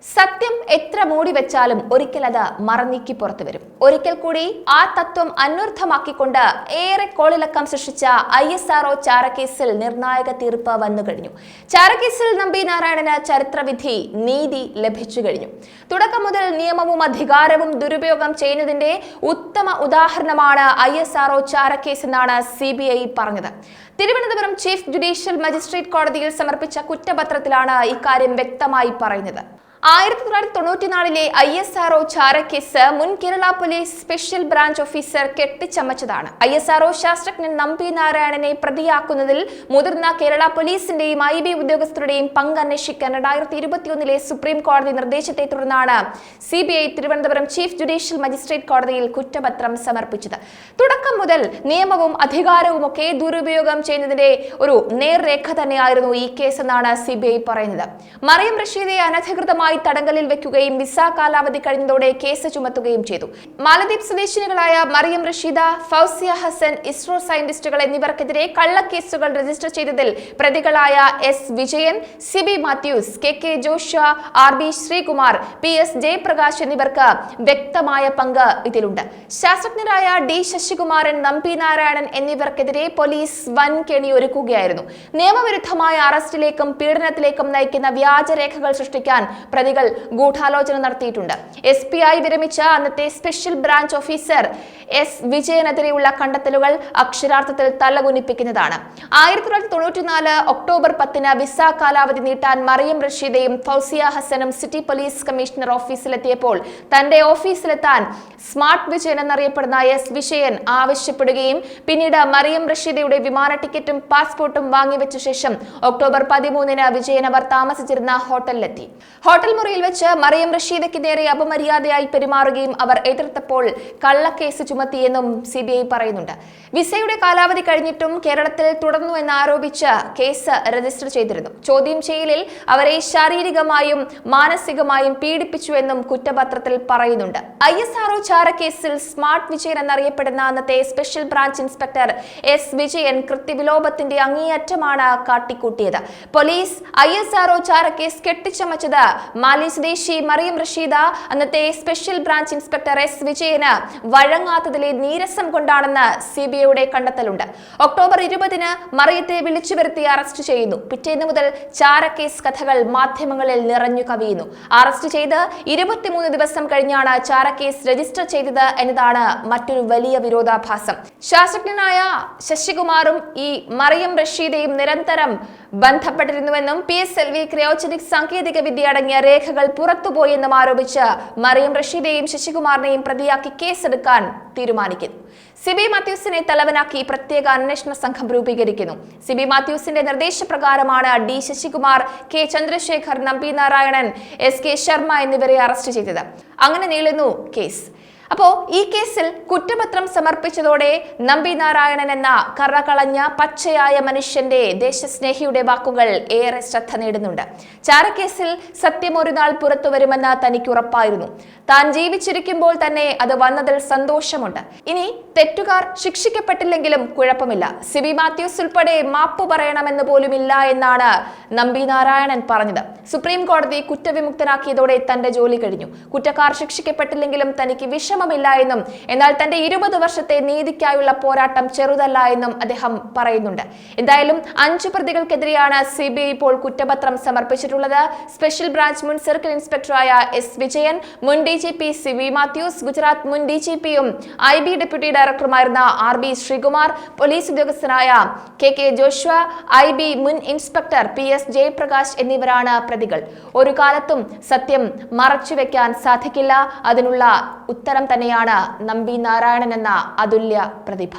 സത്യം എത്ര മൂടി വെച്ചാലും ഒരിക്കൽ അത് മറനീക്കി പുറത്തു വരും. ഒരിക്കൽ കൂടി ആ തത്വം അന്വർത്ഥമാക്കിക്കൊണ്ട് ഏറെ കോളിളക്കം സൃഷ്ടിച്ച ISRO ചാരക്കേസിൽ നിർണായക തീർപ്പ് വന്നു കഴിഞ്ഞു. ചാരക്കേസിൽ നമ്പി നാരായണന് ചരിത്രവിധി നീതി ലഭിച്ചു കഴിഞ്ഞു. തുടക്കം മുതൽ നിയമവും അധികാരവും ദുരുപയോഗം ചെയ്യുന്നതിന്റെ ഉത്തമ ഉദാഹരണമാണ് ISRO ചാരക്കേസ് എന്നാണ് CBI പറഞ്ഞത്. തിരുവനന്തപുരം ചീഫ് ജുഡീഷ്യൽ മജിസ്ട്രേറ്റ് കോടതിയിൽ സമർപ്പിച്ച കുറ്റപത്രത്തിലാണ് ഇക്കാര്യം വ്യക്തമായി പറയുന്നത്. 1994 ISRO ചാരക്കേസ് മുൻ Kerala police special branch officer കെട്ടിച്ചമച്ചതാണ്. ISRO ശാസ്ത്രജ്ഞൻ നമ്പി നാരായണനെ പ്രതിയാക്കുന്നതിൽ മുതിർന്ന കേരള പോലീസിന്റെയും IB ഉദ്യോഗസ്ഥരുടെയും പങ്ക് അന്വേഷിക്കാൻ 2021 സുപ്രീം കോടതി നിർദ്ദേശത്തെ തുടർന്നാണ് CBI Thiruvananthapuram chief judicial magistrate കോടതിയിൽ കുറ്റപത്രം സമർപ്പിച്ചത്. തുടക്കം മുതൽ നിയമവും അധികാരവും ഒക്കെ ദുരുപയോഗം ചെയ്യുന്നതിന്റെ ഒരു നേർരേഖ തന്നെയായിരുന്നു ഈ കേസ് എന്നാണ് CBI പറയുന്നത്. മറിയം റഷീദെ അനധികൃതമായി തടങ്കലിൽ വെക്കുകയും വിസ കാലാവധി കഴിഞ്ഞതോടെ കേസ് ചുമത്തുകയും ചെയ്തു. മാലദ്വീപ് സ്വദേശിനികളായ മറിയം റഷീദ, ഫൗസിയ ഹസൻ, ഇസ്രോ സയന്റിസ്റ്റുകൾ എന്നിവർക്കെതിരെ കള്ളക്കേസുകൾ രജിസ്റ്റർ ചെയ്തതിൽ പ്രതികളായ S വിജയൻ, സിബി മാത്യൂസ്, KK ജോഷ, RB ശ്രീകുമാർ, PS ജയപ്രകാശ് എന്നിവർക്ക് വ്യക്തമായ പങ്ക് ഇതിലുണ്ട്. ശാസ്ത്രജ്ഞരായ D ശശികുമാരൻ, നമ്പി നാരായണൻ എന്നിവർക്കെതിരെ പോലീസ് വൻ കെണി ഒരുക്കുകയായിരുന്നു. നിയമവിരുദ്ധമായ അറസ്റ്റിലേക്കും പീഡനത്തിലേക്കും നയിക്കുന്ന വ്യാജരേഖകൾ സൃഷ്ടിക്കാൻ പ്രതികൾ ഗൂഢാലോചന നടത്തിയിട്ടുണ്ട്. SP ആയി വിരമിച്ച അന്നത്തെ സ്പെഷ്യൽ ബ്രാഞ്ച് ഓഫീസർ S വിജയനെതിരെയുള്ള കണ്ടെത്തലുകൾ അക്ഷരാർത്ഥത്തിൽ തലകുനിപ്പിക്കുന്നതാണ്. 1994 ഒക്ടോബർ 10 വിസ കാലാവധി നീട്ടാൻ മറിയം റഷീദയും ഫൗസിയ ഹസനും സിറ്റി പോലീസ് കമ്മീഷണർ ഓഫീസിലെത്തിയപ്പോൾ തന്റെ ഓഫീസിലെത്താൻ സ്മാർട്ട് വിജയൻ എന്നറിയപ്പെടുന്ന S വിജയൻ ആവശ്യപ്പെടുകയും പിന്നീട് മറിയം റഷീദയുടെ വിമാന ടിക്കറ്റും പാസ്പോർട്ടും വാങ്ങിവെച്ച ശേഷം ഒക്ടോബർ 13 വിജയൻ അവർ താമസിച്ചിരുന്ന ഹോട്ടലിലെത്തി. ഹോട്ടൽ മുറിയിൽ വെച്ച് മറിയം റഷീദയ്ക്ക് നേരെ അപമര്യാദയായി പെരുമാറുകയും അവർ എതിർത്തപ്പോൾ കള്ളക്കേസ് ചുമത്തിയെന്നും CBI പറയുന്നുണ്ട്. വിസയുടെ കാലാവധി കഴിഞ്ഞിട്ടും കേരളത്തിൽ തുടർന്നു എന്നാരോപിച്ച് കേസ് രജിസ്റ്റർ ചെയ്തിരുന്നു. ചോദ്യം ചെയ്യലിൽ അവരെ ശാരീരികമായും മാനസികമായും പീഡിപ്പിച്ചുവെന്നും കുറ്റപത്രത്തിൽ പറയുന്നുണ്ട്. ISRO ചാരക്കേസിൽ സ്മാർട്ട് വിജയൻ എന്നറിയപ്പെടുന്ന അന്നത്തെ special branch inspector S Vijayan കൃത്യവിലോപത്തിന്റെ അങ്ങേയറ്റമാണ് കാട്ടിക്കൂട്ടിയത്. പോലീസ് ISRO ചാരക്കേസ് കെട്ടിച്ചമച്ചത് മാലി സ്വദേശി മറിയം റഷീദ അന്നത്തെ സ്പെഷ്യൽ ബ്രാഞ്ച് ഇൻസ്പെക്ടർ S വിജയന് വഴങ്ങാത്തതിലെ നീരസം കൊണ്ടാണെന്ന് CBIയുടെ കണ്ടെത്തലുണ്ട്. ഒക്ടോബർ 20 മറിയത്തെ വിളിച്ചു വരുത്തി അറസ്റ്റ് ചെയ്യുന്നു. പിറ്റേന്ന് മുതൽ ചാരക്കേസ് കഥകൾ മാധ്യമങ്ങളിൽ നിറഞ്ഞു കവിയുന്നു. അറസ്റ്റ് ചെയ്ത് 23 ദിവസം കഴിഞ്ഞാണ് ചാരക്കേസ് രജിസ്റ്റർ ചെയ്തത് എന്നതാണ് മറ്റൊരു വലിയ വിരോധാഭാസം. ശാസ്ത്രജ്ഞനായ ശശികുമാറും ഈ മറിയം റഷീദയും നിരന്തരം ബന്ധപ്പെട്ടിരുന്നുവെന്നും PSLV ക്രയോജനിക് സാങ്കേതിക വിദ്യ അടങ്ങിയ രേഖകൾ പുറത്തുപോയെന്നും ആരോപിച്ച് മറിയം റഷീദയെയും ശശികുമാറിനെയും പ്രതിയാക്കി കേസെടുക്കാൻ തീരുമാനിക്കുന്നു. സിബി മാത്യൂസിനെ തലവനാക്കി പ്രത്യേക അന്വേഷണ സംഘം രൂപീകരിക്കുന്നു. സിബി മാത്യൂസിന്റെ നിർദ്ദേശപ്രകാരമാണ് D Sasikumar, K Chandrasekhar, Nambi Narayanan, SK Sharma എന്നിവരെ അറസ്റ്റ് ചെയ്തത്. അങ്ങനെ നീളുന്നു കേസ്. അപ്പോ ഈ കേസിൽ കുറ്റപത്രം സമർപ്പിച്ചതോടെ നമ്പി നാരായണൻ എന്ന കറകളഞ്ഞ പച്ചയായ മനുഷ്യന്റെ ദേശസ്നേഹിയുടെ വാക്കുകൾ ഏറെ ശ്രദ്ധ നേടുന്നുണ്ട്. ചാരക്കേസിൽ സത്യം ഒരു നാൾ പുറത്തു വരുമെന്ന് തനിക്ക് ഉറപ്പായിരുന്നു. താൻ ജീവിച്ചിരിക്കുമ്പോൾ തന്നെ അത് വന്നതിൽ സന്തോഷമുണ്ട്. ഇനി തെറ്റുകാർ ശിക്ഷിക്കപ്പെട്ടില്ലെങ്കിലും കുഴപ്പമില്ല. സിബി മാത്യൂസ് ഉൾപ്പെടെ മാപ്പ് പറയണമെന്ന് പോലുമില്ല എന്നാണ് നമ്പി നാരായണൻ പറഞ്ഞത്. സുപ്രീം കോടതി കുറ്റവിമുക്തനാക്കിയതോടെ തന്റെ ജോലി കഴിഞ്ഞു. കുറ്റക്കാർ ശിക്ഷിക്കപ്പെട്ടില്ലെങ്കിലും തനിക്ക് വിഷമമില്ല എന്നും എന്നാൽ തന്റെ 20 വർഷത്തെ നീതിക്കായുള്ള പോരാട്ടം ചെറുതല്ല എന്നും അദ്ദേഹം പറയുന്നുണ്ട്. എന്തായാലും 5 പ്രതികൾക്കെതിരെയാണ് CBI ഇപ്പോൾ കുറ്റപത്രം സമർപ്പിച്ചിട്ടുള്ളത്. സ്പെഷ്യൽ ബ്രാഞ്ച് മുൻ സർക്കിൾ ഇൻസ്പെക്ടറായ S വിജയൻ, മുൻ DGP സിബി മാത്യൂസ്, ഗുജറാത്ത് മുൻ DGPയും IB ഡെപ്യൂട്ടി ഡയറക്ടറുമായിരുന്ന RB ശ്രീകുമാർ, പോലീസ് ഉദ്യോഗസ്ഥനായ KK ജോഷ, IB മുൻ ഇൻസ്പെക്ടർ PS ജയപ്രകാശ് എന്നിവരാണ് പ്രതികൾ. ഒരു കാലത്തും സത്യം മറച്ചുവെക്കാൻ സാധിക്കില്ല. അതിനുള്ള ഉത്തരം തന്നെയാണ് നമ്പി നാരായണൻ എന്ന അതുല്യ പ്രതിഭ.